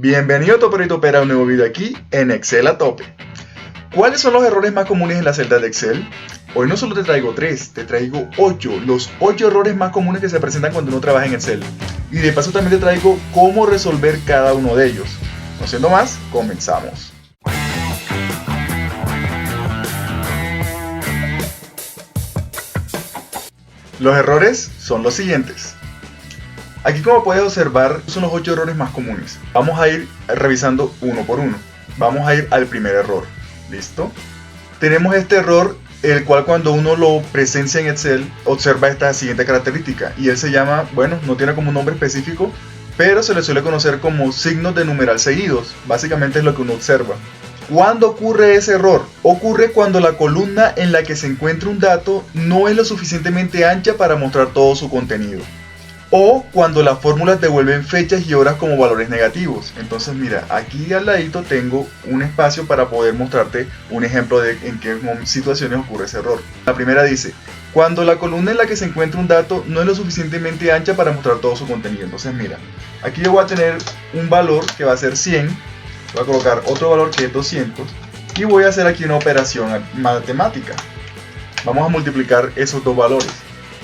Bienvenido Topero y Topera a un nuevo video aquí en Excel a tope. ¿Cuáles son los errores más comunes en las celdas de Excel? Hoy no solo te traigo 3, te traigo 8, los 8 errores más comunes que se presentan cuando uno trabaja en Excel. Y de paso también te traigo cómo resolver cada uno de ellos. No siendo más, comenzamos. Los errores son los siguientes. Aquí, como puedes observar, son los 8 errores más comunes. Vamos a ir revisando uno por uno. Vamos a ir al primer error. ¿Listo? Tenemos este error, el cual cuando uno lo presencia en Excel, observa esta siguiente característica. Y él se llama, bueno, no tiene como un nombre específico, pero se le suele conocer como signos de numeral seguidos. Básicamente es lo que uno observa. ¿Cuándo ocurre ese error? Ocurre cuando la columna en la que se encuentra un dato no es lo suficientemente ancha para mostrar todo su contenido. O cuando las fórmulas devuelven fechas y horas como valores negativos. Entonces mira, aquí al ladito tengo un espacio para poder mostrarte un ejemplo de en qué situaciones ocurre ese error. La primera dice, cuando la columna en la que se encuentra un dato no es lo suficientemente ancha para mostrar todo su contenido. Entonces mira, aquí yo voy a tener un valor que va a ser 100, voy a colocar otro valor que es 200 y voy a hacer aquí una operación matemática. Vamos a multiplicar esos dos valores.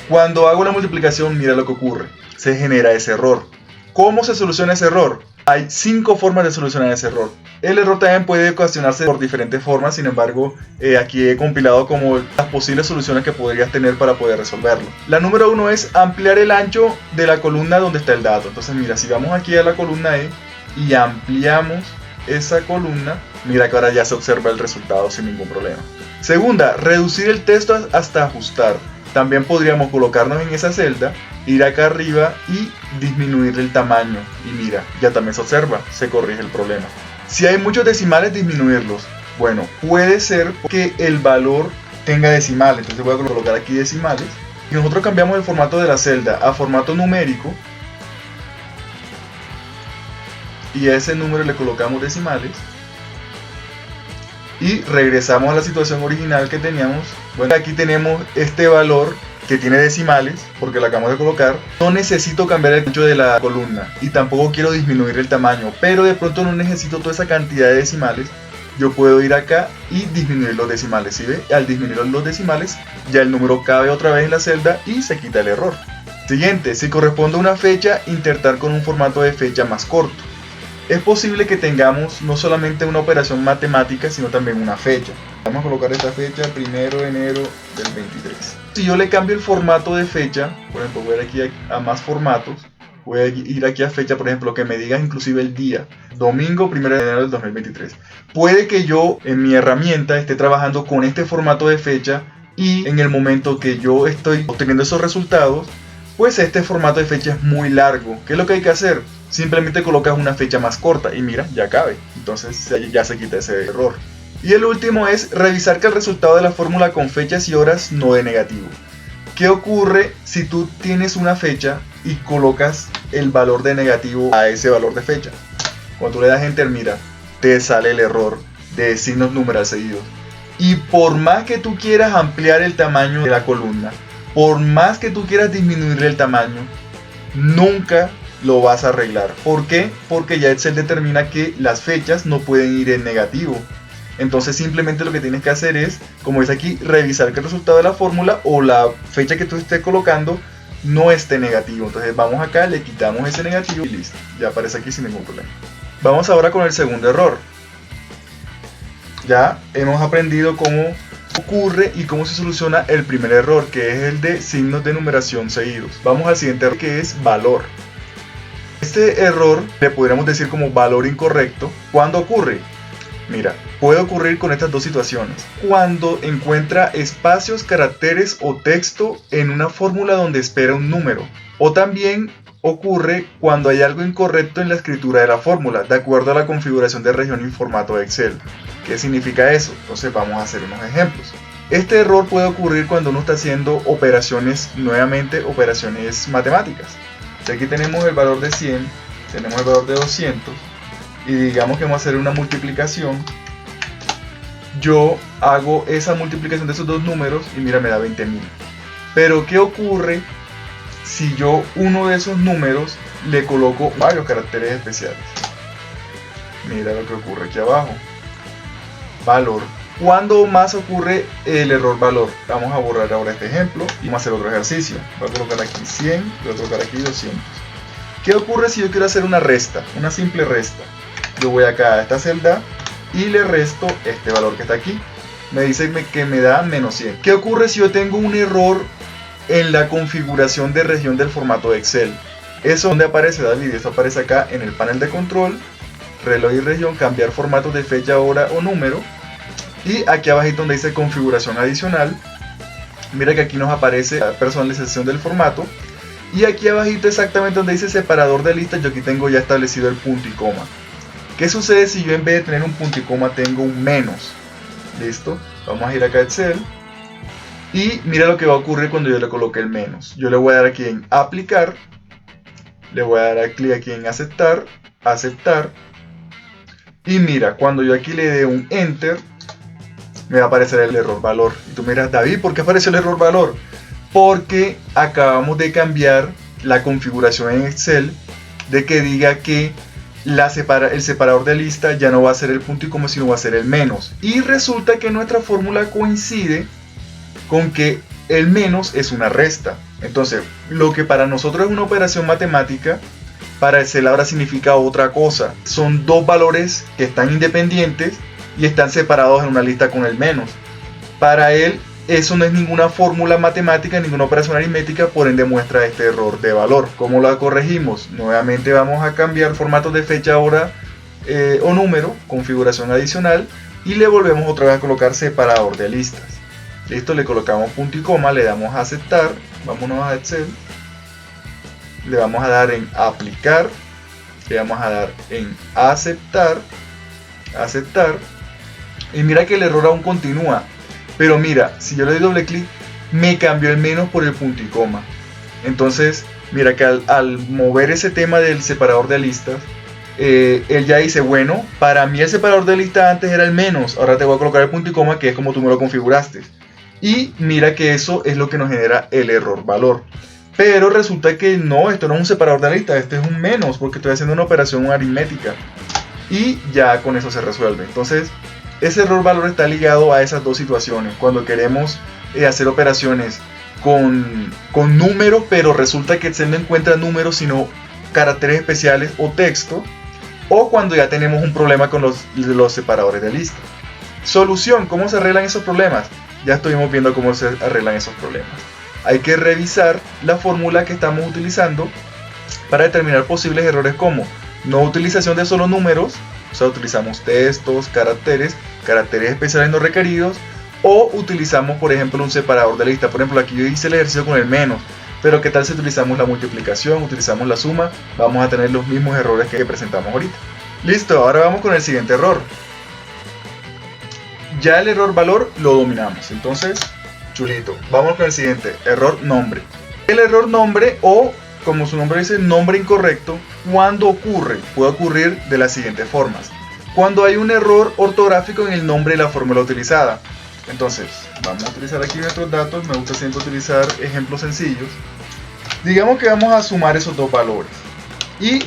Cuando hago la multiplicación, mira lo que ocurre. Se genera ese error. ¿Cómo se soluciona ese error? Hay 5 formas de solucionar ese error. El error también puede ocasionarse por diferentes formas, sin embargo, aquí he compilado como las posibles soluciones que podrías tener para poder resolverlo. La número 1 es ampliar el ancho de la columna donde está el dato. Entonces mira, si vamos aquí a la columna E y ampliamos esa columna, mira que ahora ya se observa el resultado sin ningún problema. Segunda, reducir el texto hasta ajustar. También podríamos colocarnos en esa celda, ir acá arriba y disminuir el tamaño. Y mira, ya también se observa, se corrige el problema. Si hay muchos decimales, disminuirlos. Bueno, puede ser que el valor tenga decimales. Entonces voy a colocar aquí decimales. Y nosotros cambiamos el formato de la celda a formato numérico. Y a ese número le colocamos decimales. Y regresamos a la situación original que teníamos. Bueno, aquí tenemos este valor que tiene decimales, porque lo acabamos de colocar. No necesito cambiar el ancho de la columna y tampoco quiero disminuir el tamaño, pero de pronto no necesito toda esa cantidad de decimales. Yo puedo ir acá y disminuir los decimales, ¿sí ve? Al disminuir los decimales, ya el número cabe otra vez en la celda y se quita el error. Siguiente, si corresponde a una fecha, insertar con un formato de fecha más corto. Es posible que tengamos no solamente una operación matemática, sino también una fecha. Vamos a colocar esta fecha, 1 de enero del 23. Si yo le cambio el formato de fecha, por ejemplo, voy a ir aquí a más formatos, voy a ir aquí a fecha, por ejemplo, que me diga inclusive el día, domingo 1 de enero del 2023. Puede que yo en mi herramienta esté trabajando con este formato de fecha y en el momento que yo estoy obteniendo esos resultados, pues este formato de fecha es muy largo. ¿Qué es lo que hay que hacer? Simplemente colocas una fecha más corta y mira, ya cabe. Entonces ya se quita ese error. Y el último es revisar que el resultado de la fórmula con fechas y horas no dé negativo. ¿Qué ocurre si tú tienes una fecha y colocas el valor de negativo a ese valor de fecha? Cuando tú le das enter, mira, te sale el error de signos numeral seguidos. Y por más que tú quieras ampliar el tamaño de la columna, por más que tú quieras disminuir el tamaño, nunca lo vas a arreglar. ¿Por qué? Porque ya Excel determina que las fechas no pueden ir en negativo. Entonces simplemente lo que tienes que hacer es, como dice aquí, revisar que el resultado de la fórmula o la fecha que tú estés colocando no esté negativo. Entonces vamos acá, le quitamos ese negativo y listo. Ya aparece aquí sin ningún problema. Vamos ahora con el segundo error. Ya hemos aprendido cómo ocurre y cómo se soluciona el primer error, que es el de signos de numeración seguidos. Vamos al siguiente error, que es valor. Este error le podríamos decir como valor incorrecto. ¿Cuándo ocurre? Mira, puede ocurrir con estas dos situaciones. Cuando encuentra espacios, caracteres o texto en una fórmula donde espera un número. O también ocurre cuando hay algo incorrecto en la escritura de la fórmula, de acuerdo a la configuración de región y formato de Excel. ¿Qué significa eso? Entonces vamos a hacer unos ejemplos. Este error puede ocurrir cuando uno está haciendo operaciones, nuevamente operaciones matemáticas. Aquí tenemos el valor de 100, tenemos el valor de 200 y digamos que vamos a hacer una multiplicación. Yo hago esa multiplicación de esos dos números y mira, me da 20.000. Pero ¿qué ocurre si yo uno de esos números le coloco varios caracteres especiales? mira lo que ocurre aquí abajo. Valor. ¿Cuándo más ocurre el error valor? Vamos a borrar ahora este ejemplo y vamos a hacer otro ejercicio. Voy a colocar aquí 100, voy a colocar aquí 200. ¿Qué ocurre si yo quiero hacer una resta? Una simple resta. Yo voy acá a esta celda y le resto este valor que está aquí. Me dice que me da menos 100. ¿Qué ocurre si yo tengo un error en la configuración de región del formato de Excel? ¿Eso dónde aparece, David? Esto aparece acá en el panel de control, reloj y región, cambiar formatos de fecha, hora o número. Y aquí abajito donde dice configuración adicional, mira que aquí nos aparece la personalización del formato. Y aquí abajito exactamente donde dice separador de listas, yo aquí tengo ya establecido el punto y coma. ¿Qué sucede si yo en vez de tener un punto y coma tengo un menos? Listo, vamos a ir acá a Excel. Y mira lo que va a ocurrir cuando yo le coloque el menos. Yo le voy a dar aquí en aplicar, le voy a dar clic aquí en aceptar, aceptar. Y mira, cuando yo aquí le dé un enter, me va a aparecer el error valor. Y tú miras, David, ¿por qué apareció el error valor? Porque acabamos de cambiar la configuración en Excel de que diga que el separador de lista ya no va a ser el punto y coma, sino va a ser el menos. Y resulta que nuestra fórmula coincide con que el menos es una resta. Entonces, lo que para nosotros es una operación matemática, para Excel ahora significa otra cosa. Son dos valores que están independientes y están separados en una lista con el menos. Para él eso no es ninguna fórmula matemática, ninguna operación aritmética, por ende muestra este error de valor. ¿Cómo lo corregimos? Nuevamente vamos a cambiar formatos de fecha, hora o número, configuración adicional, y le volvemos otra vez a colocar separador de listas. Listo, le colocamos punto y coma, le damos a aceptar, vámonos a Excel, le vamos a dar en aplicar, le vamos a dar en aceptar, aceptar. Y mira que el error aún continúa, pero mira, si yo le doy doble clic, me cambió el menos por el punto y coma. Entonces, mira que al mover ese tema del separador de listas, él ya dice, bueno, para mí el separador de lista antes era el menos, ahora te voy a colocar el punto y coma, que es como tú me lo configuraste. Y mira que eso es lo que nos genera el error valor. Pero resulta que no, esto no es un separador de lista, este es un menos, porque estoy haciendo una operación aritmética. Y ya con eso se resuelve. Entonces, ese error valor está ligado a esas dos situaciones. Cuando queremos hacer operaciones con números, pero resulta que Excel no encuentra números, sino caracteres especiales o texto. O cuando ya tenemos un problema con los separadores de lista. Solución, ¿cómo se arreglan esos problemas? Ya estuvimos viendo cómo se arreglan esos problemas. Hay que revisar la fórmula que estamos utilizando para determinar posibles errores como no utilización de solo números, o sea, utilizamos textos, caracteres especiales no requeridos, o utilizamos, por ejemplo, un separador de lista. Por ejemplo, aquí yo hice el ejercicio con el menos, pero ¿qué tal si utilizamos la multiplicación, utilizamos la suma? Vamos a tener los mismos errores que presentamos ahorita. Listo, ahora vamos con el siguiente error. Ya el error valor lo dominamos, entonces, chulito. Vamos con el siguiente, error nombre. El error nombre, o como su nombre dice, nombre incorrecto, ¿cuándo ocurre? Puede ocurrir de las siguientes formas. Cuando hay un error ortográfico en el nombre de la fórmula utilizada. Entonces, vamos a utilizar aquí nuestros datos. Me gusta siempre utilizar ejemplos sencillos. Digamos que vamos a sumar esos dos valores. Y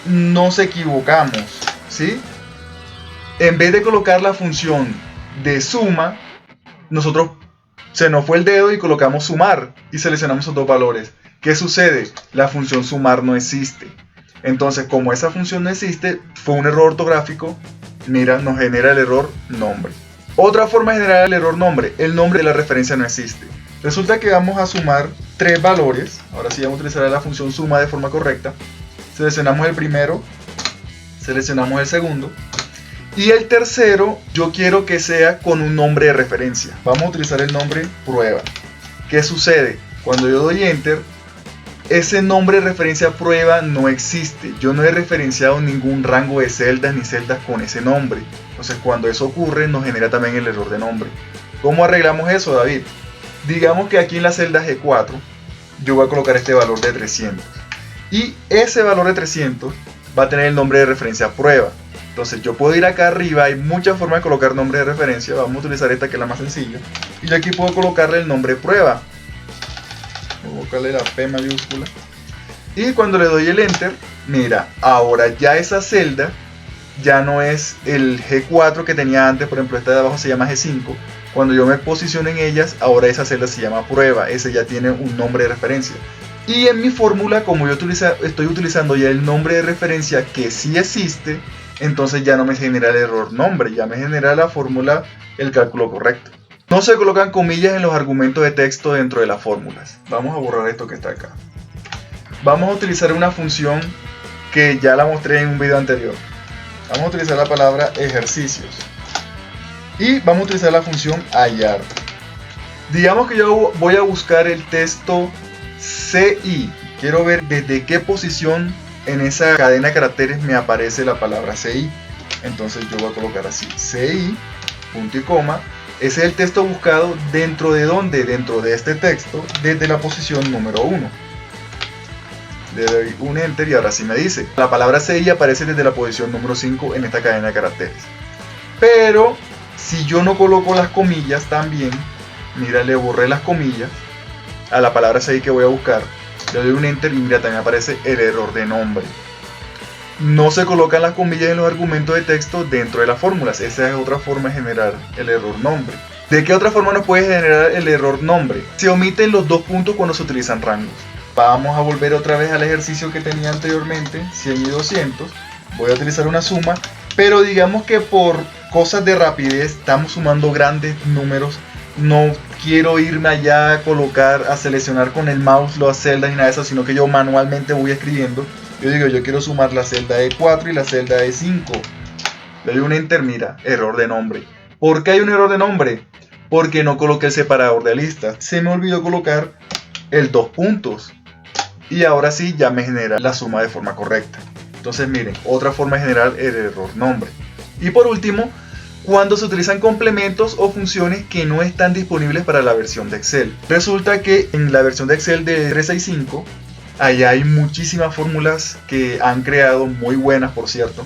nos equivocamos, ¿sí? En vez de colocar la función de suma, nosotros se nos fue el dedo y colocamos sumar. Y seleccionamos esos dos valores. ¿Qué sucede? La función sumar no existe. Entonces, como esa función no existe, fue un error ortográfico, mira, nos genera el error nombre. Otra forma de generar el error nombre, el nombre de la referencia no existe. Resulta que vamos a sumar tres valores. Ahora sí vamos a utilizar la función suma de forma correcta. Seleccionamos el primero, seleccionamos el segundo. Y el tercero, yo quiero que sea con un nombre de referencia. Vamos a utilizar el nombre prueba. ¿Qué sucede? Cuando yo doy enter, ese nombre de referencia prueba no existe. Yo no he referenciado ningún rango de celdas ni celdas con ese nombre. Entonces, cuando eso ocurre, nos genera también el error de nombre. ¿Cómo arreglamos eso, David? Digamos que aquí en la celda G4, yo voy a colocar este valor de 300. Y ese valor de 300 va a tener el nombre de referencia prueba. Entonces, yo puedo ir acá arriba, hay muchas formas de colocar nombre de referencia. Vamos a utilizar esta que es la más sencilla. Y yo aquí puedo colocarle el nombre prueba. Voy a colocarle la P mayúscula. Y cuando le doy el enter, mira, ahora ya esa celda ya no es el G4 que tenía antes, por ejemplo esta de abajo se llama G5. Cuando yo me posiciono en ellas, ahora esa celda se llama prueba, ese ya tiene un nombre de referencia. Y en mi fórmula, como yo estoy utilizando ya el nombre de referencia que sí existe, entonces ya no me genera el error nombre, ya me genera la fórmula, el cálculo correcto. No se colocan comillas en los argumentos de texto dentro de las fórmulas. Vamos a borrar esto que está acá. Vamos a utilizar una función que ya la mostré en un video anterior. Vamos a utilizar la palabra ejercicios. Y vamos a utilizar la función hallar. Digamos que yo voy a buscar el texto CI. Quiero ver desde qué posición en esa cadena de caracteres me aparece la palabra CI. Entonces yo voy a colocar así, CI, punto y coma. Ese es el texto buscado dentro de dónde, dentro de este texto, desde la posición número 1. Le doy un enter y ahora sí me dice. La palabra CI aparece desde la posición número 5 en esta cadena de caracteres. Pero si yo no coloco las comillas también, mira, le borré las comillas a la palabra CI que voy a buscar, le doy un enter y mira, también aparece el error de nombre. No se colocan las comillas en los argumentos de texto dentro de las fórmulas. Esa es otra forma de generar el error nombre. ¿De qué otra forma nos puede generar el error nombre? Se omiten los dos puntos cuando se utilizan rangos. Vamos a volver otra vez al ejercicio que tenía anteriormente, 100 y 200. Voy a utilizar una suma, pero digamos que por cosas de rapidez estamos sumando grandes números. No quiero irme allá a colocar, a seleccionar con el mouse las celdas y nada de eso, sino que yo manualmente voy escribiendo. Yo digo, yo quiero sumar la celda de 4 y la celda de 5. Le doy un enter, mira, error de nombre. ¿Por qué hay un error de nombre? Porque no coloqué el separador de listas. Se me olvidó colocar el 2 puntos. Y ahora sí ya me genera la suma de forma correcta. Entonces miren, otra forma de generar el error nombre. Y por último, cuando se utilizan complementos o funciones que no están disponibles para la versión de Excel. Resulta que en la versión de Excel de 365, allá hay muchísimas fórmulas que han creado, muy buenas por cierto.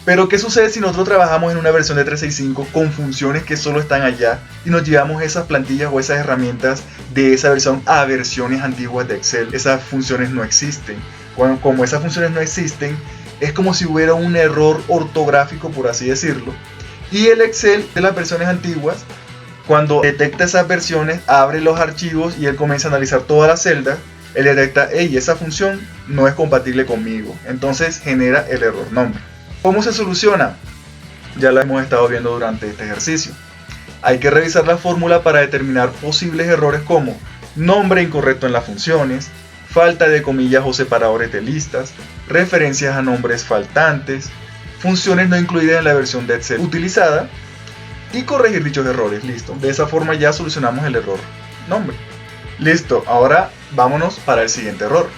Pero ¿qué sucede si nosotros trabajamos en una versión de 365 con funciones que solo están allá y nos llevamos esas plantillas o esas herramientas de esa versión a versiones antiguas de Excel? Esas funciones no existen. Como esas funciones no existen, es como si hubiera un error ortográfico, por así decirlo. Y el Excel de las versiones antiguas, cuando detecta esas versiones, abre los archivos y él comienza a analizar todas las celdas. Él detecta, hey, esa función no es compatible conmigo. Entonces genera el error nombre. ¿Cómo se soluciona? Ya lo hemos estado viendo durante este ejercicio. Hay que revisar la fórmula para determinar posibles errores como nombre incorrecto en las funciones, falta de comillas o separadores de listas, referencias a nombres faltantes, funciones no incluidas en la versión de Excel utilizada y corregir dichos errores. Listo. De esa forma ya solucionamos el error nombre. Listo. Ahora vámonos para el siguiente error.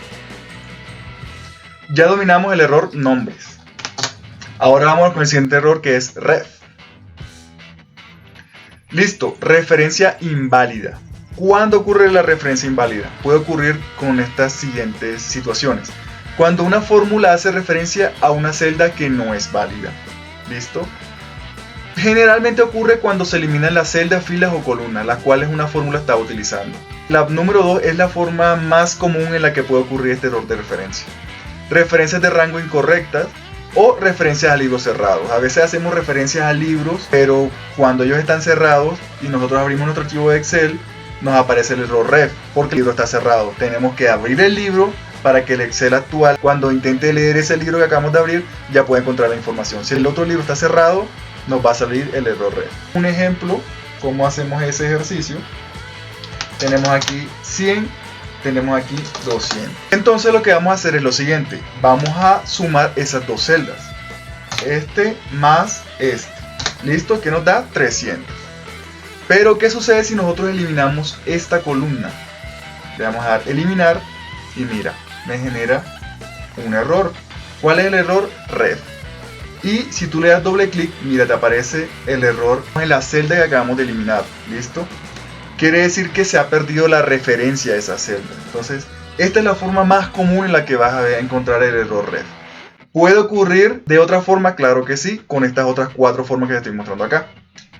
Ya dominamos el error nombres. Ahora vamos con el siguiente error que es ref. Listo. Referencia inválida. ¿Cuándo ocurre la referencia inválida? Puede ocurrir con estas siguientes situaciones. Cuando una fórmula hace referencia a una celda que no es válida. ¿Listo? Generalmente ocurre cuando se eliminan las celdas, filas o columnas, las cuales una fórmula está utilizando. La número 2 es la forma más común en la que puede ocurrir este error de referencia. Referencias de rango incorrectas o referencias a libros cerrados. A veces hacemos referencias a libros, pero cuando ellos están cerrados y nosotros abrimos nuestro archivo de Excel, nos aparece el error ref, porque el libro está cerrado. Tenemos que abrir el libro para que el Excel actual, cuando intente leer ese libro que acabamos de abrir, ya pueda encontrar la información. Si el otro libro está cerrado, nos va a salir el error ref. Un ejemplo, cómo hacemos ese ejercicio. Tenemos aquí 100, tenemos aquí 200. Entonces lo que vamos a hacer es lo siguiente. Vamos a sumar esas dos celdas. Este más este. ¿Listo? Que nos da 300. Pero ¿qué sucede si nosotros eliminamos esta columna? Le vamos a dar eliminar y mira, me genera un error. ¿Cuál es el error? Ref. Y si tú le das doble clic, mira, te aparece el error en la celda que acabamos de eliminar. ¿Listo? Quiere decir que se ha perdido la referencia a esa celda. Entonces, esta es la forma más común en la que vas a encontrar el error ref. ¿Puede ocurrir de otra forma? Claro que sí, con estas otras 4 formas que te estoy mostrando acá.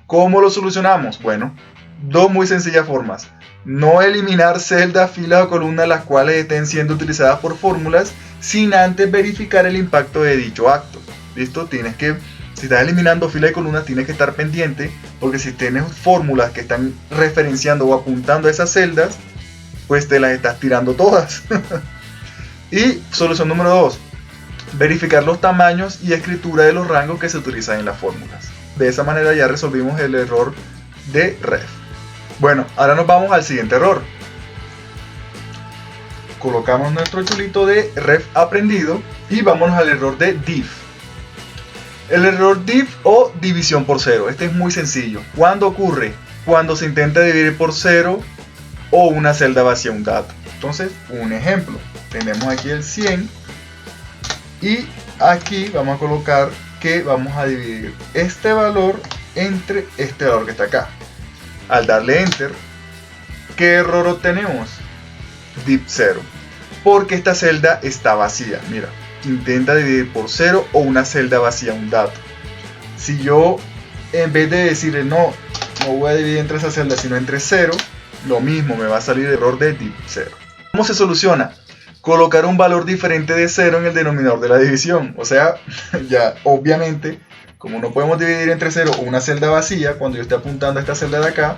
¿Cómo lo solucionamos? Bueno, dos muy sencillas formas. No eliminar celdas, filas o columnas las cuales estén siendo utilizadas por fórmulas sin antes verificar el impacto de dicho acto. ¿Listo? Tienes que, si estás eliminando fila de columnas, tienes que estar pendiente, porque si tienes fórmulas que están referenciando o apuntando a esas celdas, pues te las estás tirando todas. Y solución número 2, verificar los tamaños y escritura de los rangos que se utilizan en las fórmulas. De esa manera ya resolvimos el error de ref. Bueno, ahora nos vamos al siguiente error. Colocamos nuestro chulito de ref aprendido y vámonos al error de div. El error div o división por cero. Este es muy sencillo. ¿Cuándo ocurre? Cuando se intenta dividir por cero o una celda vacía un dato. Entonces, un ejemplo. Tenemos aquí el 100 y aquí vamos a colocar que vamos a dividir este valor entre este valor que está acá. Al darle enter, ¿qué error obtenemos? Div 0, porque esta celda está vacía. Mira, intenta dividir por 0 o una celda vacía un dato. Si yo, en vez de decirle no voy a dividir entre esa celda sino entre 0, lo mismo, me va a salir error de div 0. ¿Cómo se soluciona? Colocar un valor diferente de 0 en el denominador de la división. O sea, ya obviamente, como no podemos dividir entre 0 o una celda vacía, cuando yo esté apuntando a esta celda de acá,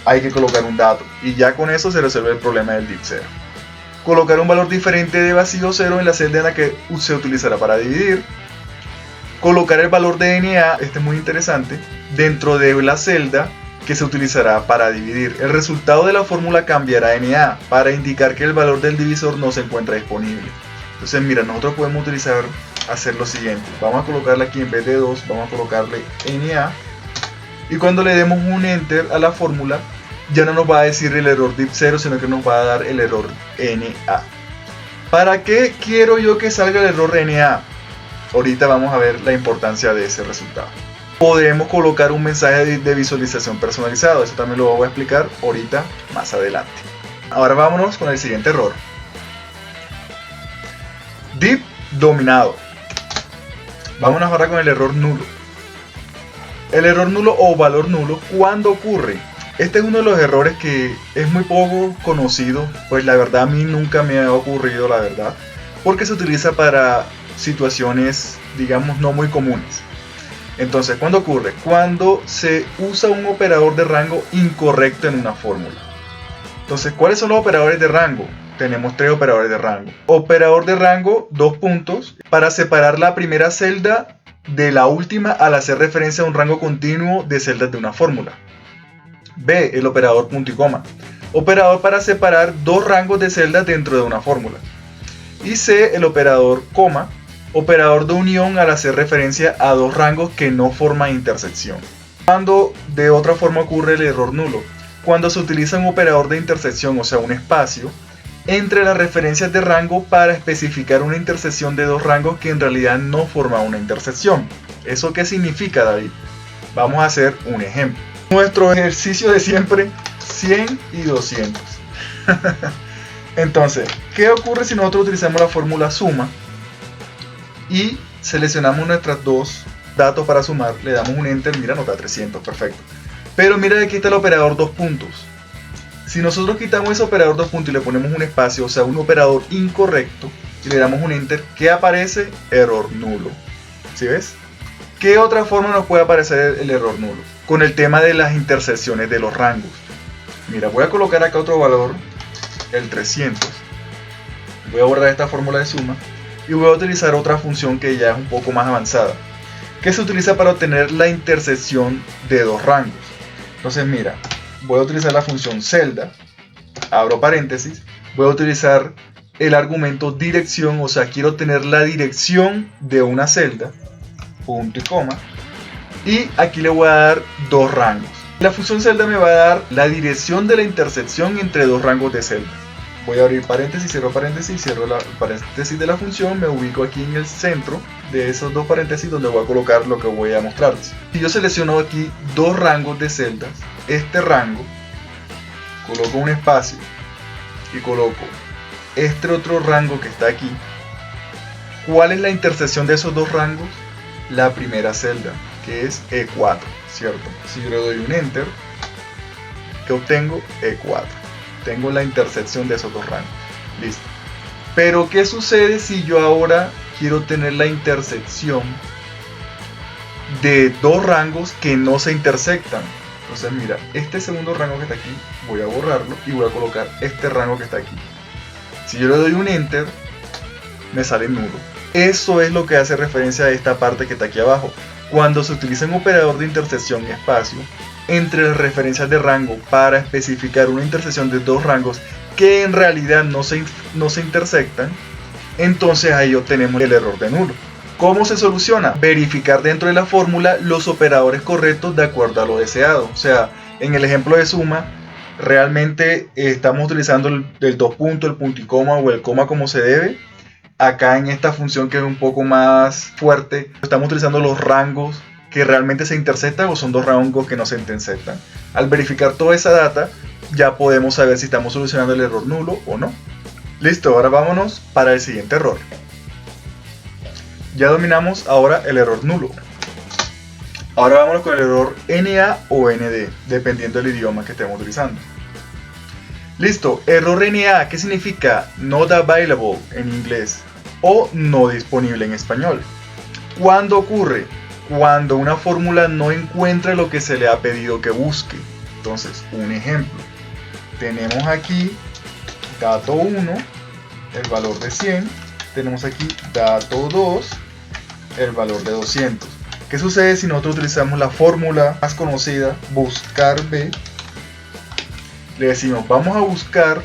hay que colocar un dato. Y ya con eso se resuelve el problema del div 0. Colocar un valor diferente de vacío 0 en la celda en la que se utilizará para dividir. Colocar el valor de NA, este es muy interesante, dentro de la celda que se utilizará para dividir. El resultado de la fórmula cambiará a NA para indicar que el valor del divisor no se encuentra disponible. Entonces mira, nosotros podemos hacer lo siguiente. Vamos a colocarle aquí en vez de 2, vamos a colocarle NA. Y cuando le demos un enter a la fórmula, ya no nos va a decir el error div 0, sino que nos va a dar el error NA. ¿Para qué quiero yo que salga el error NA? Ahorita vamos a ver la importancia de ese resultado. Podremos colocar un mensaje de visualización personalizado. Eso también lo voy a explicar ahorita más adelante. Ahora vámonos con el siguiente error. Div dominado. Vámonos ahora con el error nulo. El error nulo o valor nulo, ¿cuándo ocurre? Este es uno de los errores que es muy poco conocido, pues la verdad a mí nunca me ha ocurrido, la verdad, porque se utiliza para situaciones, digamos, no muy comunes. Entonces, ¿cuándo ocurre? Cuando se usa un operador de rango incorrecto en una fórmula. Entonces, ¿cuáles son los operadores de rango? Tenemos 3 operadores de rango. Operador de rango, 2 puntos, para separar la primera celda de la última al hacer referencia a un rango continuo de celdas de una fórmula. B, el operador punto y coma. Operador para separar 2 rangos de celdas dentro de una fórmula. Y C, el operador coma. Operador de unión al hacer referencia a 2 rangos que no forman intersección. Cuando de otra forma ocurre el error nulo. Cuando se utiliza un operador de intersección, o sea un espacio, entre las referencias de rango para especificar una intersección de 2 rangos que en realidad no forman una intersección. ¿Eso qué significa, David? Vamos a hacer un ejemplo. Nuestro ejercicio de siempre, 100 y 200. Entonces, ¿qué ocurre si nosotros utilizamos la fórmula suma y seleccionamos nuestros 2 datos para sumar? Le damos un enter, mira, nos da 300, perfecto. Pero mira, aquí está el operador 2 puntos. Si nosotros quitamos ese operador 2 puntos y le ponemos un espacio, o sea, un operador incorrecto, y le damos un enter, ¿qué aparece? Error nulo. ¿Sí ves? ¿Qué otra forma nos puede aparecer el error nulo? Con el tema de las intersecciones de los rangos. Mira, voy a colocar acá otro valor, el 300. Voy a borrar esta fórmula de suma y voy a utilizar otra función que ya es un poco más avanzada, que se utiliza para obtener la intersección de 2 rangos. Entonces mira, voy a utilizar la función celda, abro paréntesis, voy a utilizar el argumento dirección, o sea, quiero tener la dirección de una celda, punto y coma, y aquí le voy a dar 2 rangos. La función celda me va a dar la dirección de la intersección entre 2 rangos de celda. Voy a abrir paréntesis, cierro la paréntesis de la función, me ubico aquí en el centro de esos 2 paréntesis donde voy a colocar lo que voy a mostrarles. Si yo selecciono aquí 2 rangos de celdas, este rango, coloco un espacio y coloco este otro rango que está aquí. ¿Cuál es la intersección de esos 2 rangos? La primera celda, que es E4, ¿cierto? Si yo le doy un enter, ¿qué obtengo? E4. Tengo la intersección de esos 2 rangos. Listo. Pero ¿qué sucede si yo ahora quiero tener la intersección de dos rangos que no se intersectan. Entonces mira, este segundo rango que está aquí, voy a borrarlo y voy a colocar este rango que está aquí. Si yo le doy un enter, me sale nulo. Eso es lo que hace referencia a esta parte que está aquí abajo. Cuando se utiliza un operador de intersección y espacio entre las referencias de rango para especificar una intersección de dos rangos que en realidad no se intersectan, entonces ahí obtenemos el error de nulo. ¿Cómo se soluciona? Verificar dentro de la fórmula los operadores correctos de acuerdo a lo deseado. O sea, en el ejemplo de suma, realmente estamos utilizando el dos puntos, el punto y coma o el coma como se debe. Acá en esta función que es un poco más fuerte, estamos utilizando los rangos que realmente se intersectan o son dos rangos que no se intersectan. Al verificar toda esa data, ya podemos saber si estamos solucionando el error nulo o no. Listo, ahora vámonos para el siguiente error. Ya dominamos ahora el error nulo. Ahora vámonos con el error NA o ND, dependiendo del idioma que estemos utilizando. Listo, error NA, ¿qué significa? Not available en inglés o no disponible en español. ¿Cuándo ocurre? Cuando una fórmula no encuentra lo que se le ha pedido que busque. Entonces, un ejemplo. Tenemos aquí dato 1, el valor de 100. Tenemos aquí dato 2, el valor de 200. ¿Qué sucede si nosotros utilizamos la fórmula más conocida, buscar B? Le decimos, vamos a buscar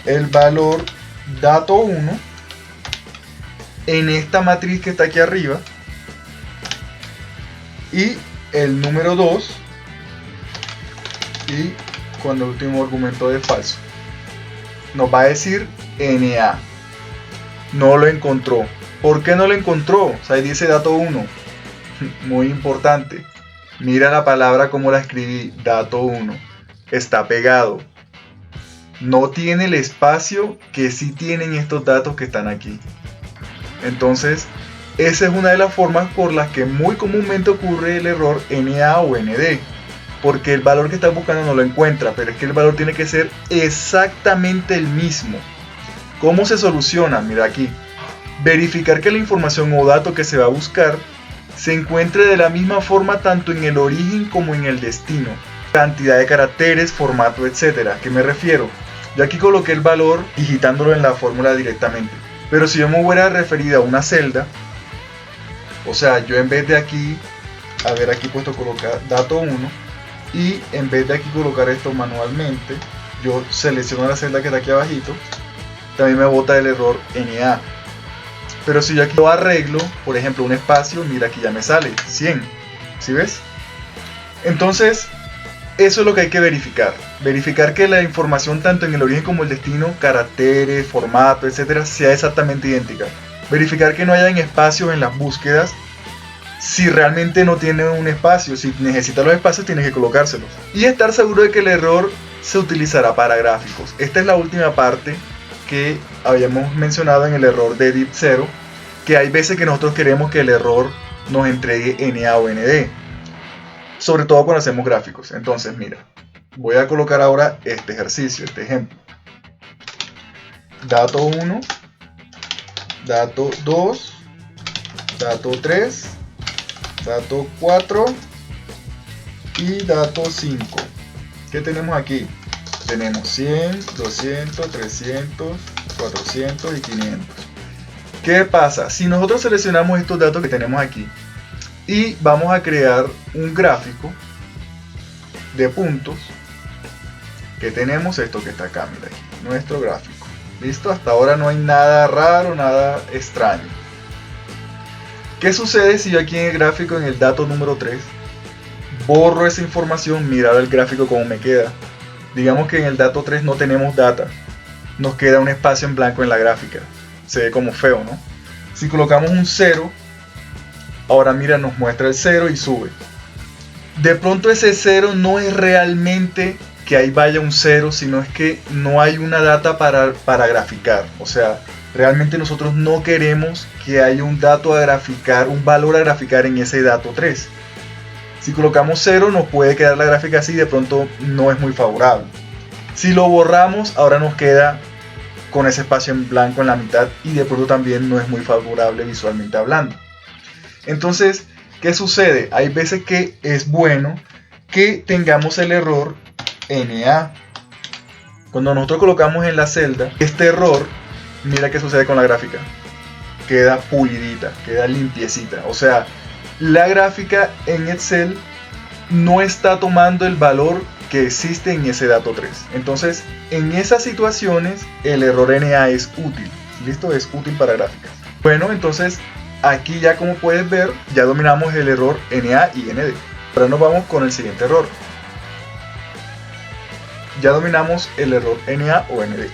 el valor dato 1 en esta matriz que está aquí arriba y el número 2 y con el último argumento de falso. Nos va a decir NA. No lo encontró. ¿Por qué no lo encontró? O sea, ahí dice dato 1. Muy importante. Mira la palabra como la escribí, dato 1. Está pegado. No tiene el espacio que sí tienen estos datos que están aquí. Entonces, esa es una de las formas por las que muy comúnmente ocurre el error NA o ND. Porque el valor que está buscando no lo encuentra, pero es que el valor tiene que ser exactamente el mismo. ¿Cómo se soluciona? Mira aquí. Verificar que la información o dato que se va a buscar se encuentre de la misma forma tanto en el origen como en el destino. Cantidad de caracteres, formato, etc. ¿A qué me refiero? Yo aquí coloqué el valor digitándolo en la fórmula directamente. Pero si yo me hubiera referido a una celda, o sea, yo en vez de aquí, haber aquí puesto colocar dato 1, y en vez de aquí colocar esto manualmente, yo selecciono la celda que está aquí abajito, también me bota el error NA. Pero si yo aquí lo arreglo, por ejemplo un espacio, mira aquí ya me sale 100, ¿sí ves? Entonces, eso es lo que hay que verificar. Verificar que la información tanto en el origen como el destino, caracteres, formato, etcétera, sea exactamente idéntica. Verificar que no hayan espacios en las búsquedas. Si realmente no tiene un espacio, si necesita los espacios, tienes que colocárselos. Y estar seguro de que el error se utilizará para gráficos. Esta es la última parte que habíamos mencionado en el error de div 0, que hay veces que nosotros queremos que el error nos entregue NA o ND, sobre todo cuando hacemos gráficos. Entonces mira, voy a colocar ahora este ejercicio, este ejemplo. Dato 1, dato 2, dato 3, dato 4 y dato 5. ¿Qué tenemos aquí? Tenemos 100, 200, 300, 400 y 500. ¿Qué pasa? Si nosotros seleccionamos estos datos que tenemos aquí y vamos a crear un gráfico de puntos, que tenemos esto que está acá, mira aquí, nuestro gráfico. ¿Listo? Hasta ahora no hay nada raro, nada extraño. ¿Qué sucede si yo aquí en el gráfico, en el dato número 3, borro esa información? Mira el gráfico como me queda. Digamos que en el dato 3 no tenemos data. Nos queda un espacio en blanco en la gráfica. Se ve como feo, ¿no? Si colocamos un 0, ahora mira, nos muestra el 0 y sube. De pronto ese 0 no es realmente que ahí vaya un 0, sino es que no hay una data para graficar. O sea, realmente nosotros no queremos que haya un dato a graficar, un valor a graficar en ese dato 3. Si colocamos 0 nos puede quedar la gráfica así, de pronto no es muy favorable. Si lo borramos, ahora nos queda con ese espacio en blanco en la mitad y de pronto también no es muy favorable visualmente hablando. Entonces, ¿Qué sucede? Hay veces que es bueno que tengamos el error NA. Cuando nosotros colocamos en la celda este error, mira qué sucede con la gráfica. Queda pulidita, queda limpiecita. O sea, la gráfica en Excel no está tomando el valor que existe en ese dato 3. Entonces, en esas situaciones, el error NA es útil. ¿Listo? Es útil para gráficas. Bueno, entonces, aquí ya como puedes ver, ya dominamos el error NA y ND. Ahora nos vamos con el siguiente error. Ya dominamos el error NA o ND.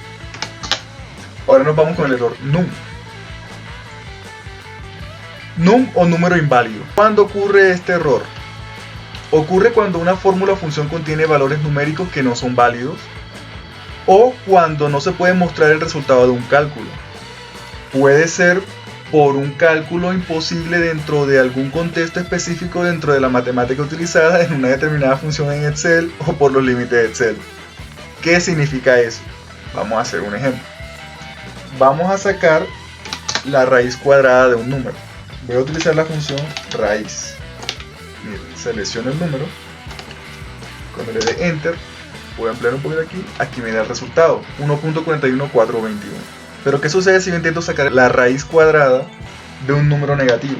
Ahora nos vamos con el error NUM. NUM o número inválido. ¿Cuándo ocurre este error? Ocurre cuando una fórmula o función contiene valores numéricos que no son válidos, o cuando no se puede mostrar el resultado de un cálculo. Puede ser por un cálculo imposible dentro de algún contexto específico dentro de la matemática utilizada en una determinada función en Excel, o por los límites de Excel. ¿Qué significa eso? Vamos a hacer un ejemplo. Vamos a sacar la raíz cuadrada de un número. Voy a utilizar la función raíz. Miren, selecciono el número. Cuando le dé Enter, voy a ampliar un poquito aquí me da el resultado, 1.41421. Pero ¿qué sucede si yo intento sacar la raíz cuadrada de un número negativo?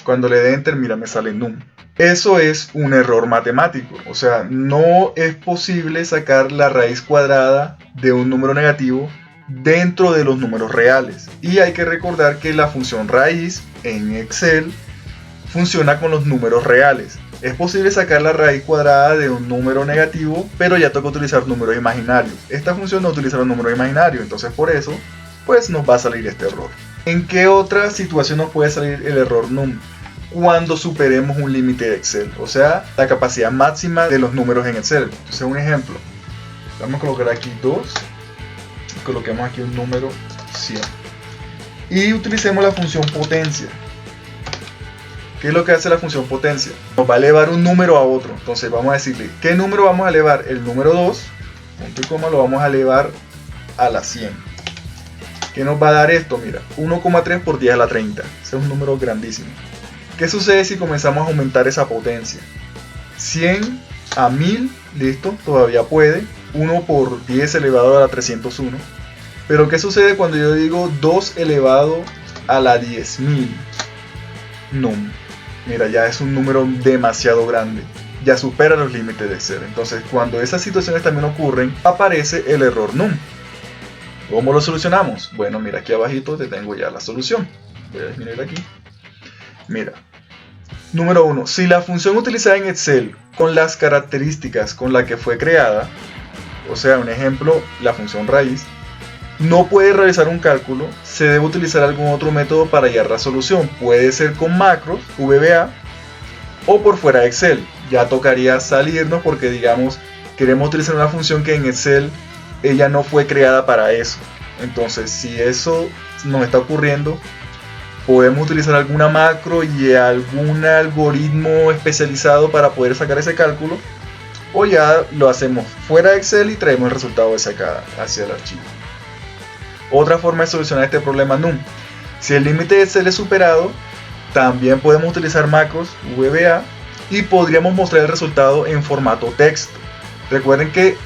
Cuando le dé Enter, mira, me sale NUM. Eso es un error matemático, o sea, no es posible sacar la raíz cuadrada de un número negativo dentro de los números reales. Y hay que recordar que la función raíz en Excel funciona con los números reales. Es posible sacar la raíz cuadrada de un número negativo, pero ya toca utilizar números imaginarios. Esta función no utiliza los números imaginarios, entonces por eso pues nos va a salir este error. ¿En qué otra situación nos puede salir el error NUM? Cuando superemos un límite de Excel, o sea, la capacidad máxima de los números en Excel. Entonces, un ejemplo, vamos a colocar aquí 2 y coloquemos aquí un número 100 y utilicemos la función potencia. ¿Qué es lo que hace la función potencia? Nos va a elevar un número a otro. Entonces vamos a decirle, ¿qué número vamos a elevar? El número 2, punto y coma, lo vamos a elevar a la 100. ¿Qué nos va a dar esto? Mira, 1,3 por 10 a la 30. Ese es un número grandísimo. ¿Qué sucede si comenzamos a aumentar esa potencia? 100 a 1000, listo, todavía puede. 1 por 10 elevado a la 301. Pero ¿qué sucede cuando yo digo 2 elevado a la 10.000? NUM. Mira, ya es un número demasiado grande. Ya supera los límites de Excel. Entonces, cuando esas situaciones también ocurren, aparece el error NUM. ¿Cómo lo solucionamos? Bueno, mira, aquí abajito te tengo ya la solución. Voy a disminuir aquí. Mira, número 1. Si la función utilizada en Excel con las características con las que fue creada, o sea, un ejemplo, la función raíz, no puede realizar un cálculo, se debe utilizar algún otro método para hallar la solución. Puede ser con macros, VBA, o por fuera de Excel. Ya tocaría salirnos porque, digamos, queremos utilizar una función que en Excel ella no fue creada para eso. Entonces, si eso nos está ocurriendo, podemos utilizar alguna macro y algún algoritmo especializado para poder sacar ese cálculo, o ya lo hacemos fuera de Excel y traemos el resultado de acá hacia el archivo. Otra forma de solucionar este problema NUM: si el límite de Excel es superado, también podemos utilizar macros VBA y podríamos mostrar el resultado en formato texto. Recuerden que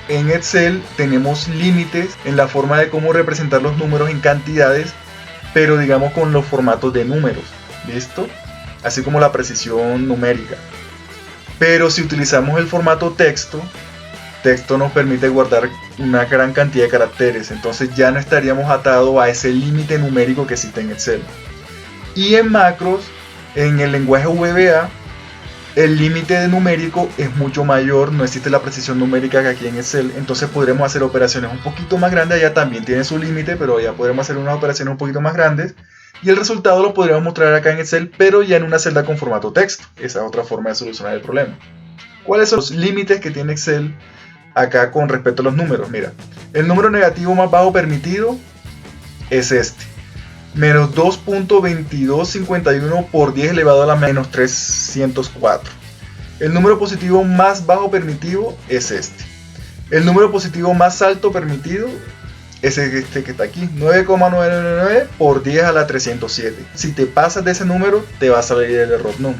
en Excel tenemos límites en la forma de cómo representar los números en cantidades, pero digamos con los formatos de números, ¿listo? Así como la precisión numérica. Pero si utilizamos el formato texto nos permite guardar una gran cantidad de caracteres, entonces ya no estaríamos atados a ese límite numérico que existe en Excel. Y en macros, en el lenguaje VBA, el límite numérico es mucho mayor, no existe la precisión numérica que aquí en Excel, entonces podremos hacer operaciones un poquito más grandes. Allá también tiene su límite, pero ya podremos hacer unas operaciones un poquito más grandes y el resultado lo podríamos mostrar acá en Excel, pero ya en una celda con formato texto. Esa es otra forma de solucionar el problema. ¿Cuáles son los límites que tiene Excel acá con respecto a los números? Mira, el número negativo más bajo permitido es este, menos 2.2251 por 10 elevado a la menos 304. El número positivo más bajo permitido es este. El número positivo más alto permitido es este que está aquí, 9,999 por 10 a la 307. Si te pasas de ese número, te va a salir el error num.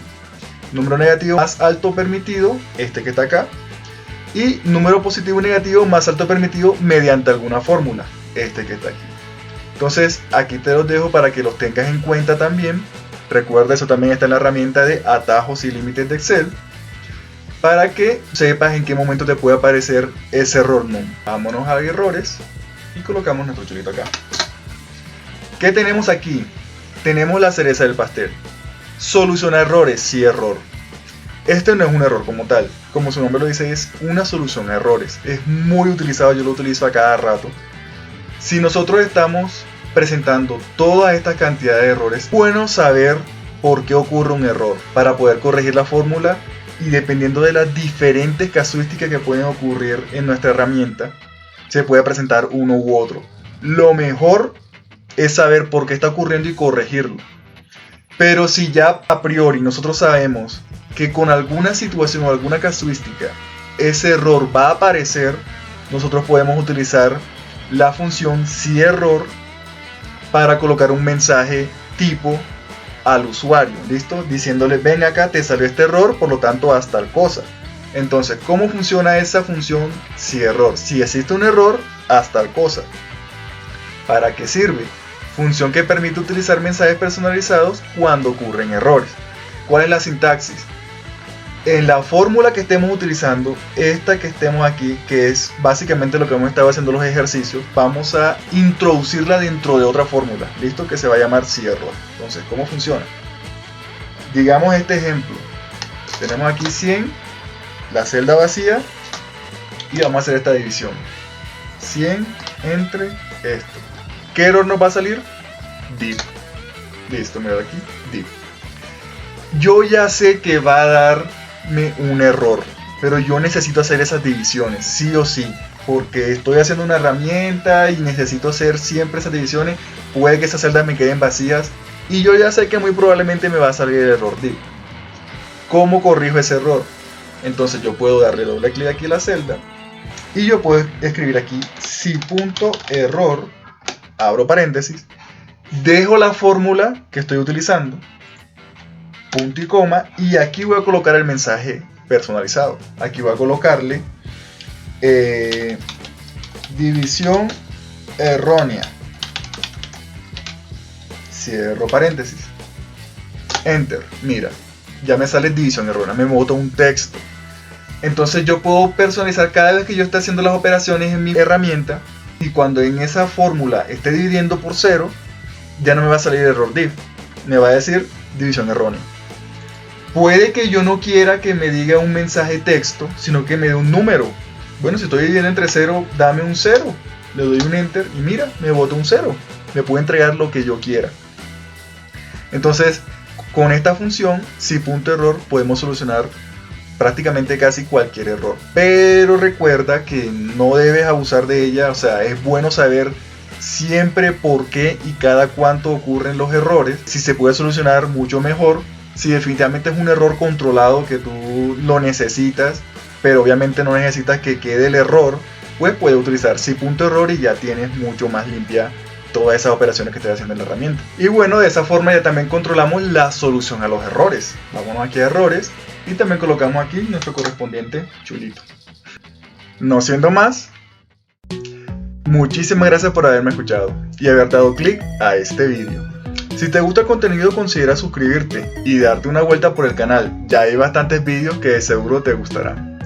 Número negativo más alto permitido, este que está acá. Y número positivo y negativo más alto permitido mediante alguna fórmula, este que está aquí. Entonces aquí te los dejo para que los tengas en cuenta también. Recuerda, eso también está en la herramienta de atajos y límites de Excel, para que sepas en qué momento te puede aparecer ese error num. Vámonos a errores y colocamos nuestro chulito acá. ¿Qué tenemos aquí? Tenemos la cereza del pastel. Solucionar errores, sí, error. Este no es un error como tal, como su nombre lo dice, es una solución a errores. Es muy utilizado, yo lo utilizo a cada rato. Si nosotros estamos presentando toda esta cantidad de errores, es bueno saber por qué ocurre un error para poder corregir la fórmula, y dependiendo de las diferentes casuísticas que pueden ocurrir en nuestra herramienta, se puede presentar uno u otro. Lo mejor es saber por qué está ocurriendo y corregirlo. Pero si ya a priori nosotros sabemos que con alguna situación o alguna casuística ese error va a aparecer, nosotros podemos utilizar la función siError para colocar un mensaje tipo al usuario, ¿listo? Diciéndole, ven acá, te salió este error, por lo tanto haz tal cosa. Entonces, ¿cómo funciona esa función siError? Si existe un error, haz tal cosa. ¿Para qué sirve? Función que permite utilizar mensajes personalizados cuando ocurren errores. ¿Cuál es la sintaxis? En la fórmula que estemos utilizando, esta que estemos aquí, que es básicamente lo que hemos estado haciendo los ejercicios, vamos a introducirla dentro de otra fórmula, ¿listo? Que se va a llamar siError. Entonces, ¿cómo funciona? Digamos este ejemplo. Tenemos aquí 100, la celda vacía, y vamos a hacer esta división. 100 entre esto. ¿Qué error nos va a salir? Div. Listo, mira aquí, div. Yo ya sé que va a darme un error, pero yo necesito hacer esas divisiones, sí o sí, porque estoy haciendo una herramienta y necesito hacer siempre esas divisiones. Puede que esas celdas me queden vacías y yo ya sé que muy probablemente me va a salir el error div. ¿Cómo corrijo ese error? Entonces yo puedo darle doble clic aquí a la celda y yo puedo escribir aquí si.error, abro paréntesis, dejo la fórmula que estoy utilizando, punto y coma, y aquí voy a colocar el mensaje personalizado. Aquí voy a colocarle división errónea, cierro paréntesis, enter. Mira, ya me sale división errónea, me bota un texto. Entonces yo puedo personalizar cada vez que yo esté haciendo las operaciones en mi herramienta, y cuando en esa fórmula esté dividiendo por 0, ya no me va a salir error div, me va a decir división errónea. Puede que yo no quiera que me diga un mensaje texto, sino que me dé un número. Bueno, si estoy dividiendo entre 0, dame un 0. Le doy un enter y mira, me bota un 0. Me puede entregar lo que yo quiera. Entonces, con esta función, si.error, podemos solucionar prácticamente casi cualquier error. Pero recuerda que no debes abusar de ella, o sea, es bueno saber siempre por qué y cada cuánto ocurren los errores. Si se puede solucionar, mucho mejor. Si definitivamente es un error controlado que tú lo necesitas, pero obviamente no necesitas que quede el error, pues puedes utilizar si.error y ya tienes mucho más limpia todas esas operaciones que estés haciendo en la herramienta. Y bueno, de esa forma ya también controlamos la solución a los errores. Vámonos aquí a errores y también colocamos aquí nuestro correspondiente chulito. No siendo más, muchísimas gracias por haberme escuchado y haber dado clic a este vídeo. Si te gusta el contenido, considera suscribirte y darte una vuelta por el canal. Ya hay bastantes vídeos que de seguro te gustarán.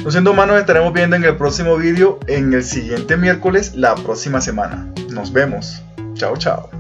No siendo más, nos estaremos viendo en el próximo vídeo en el siguiente miércoles la próxima semana. Nos vemos. Chao, chao.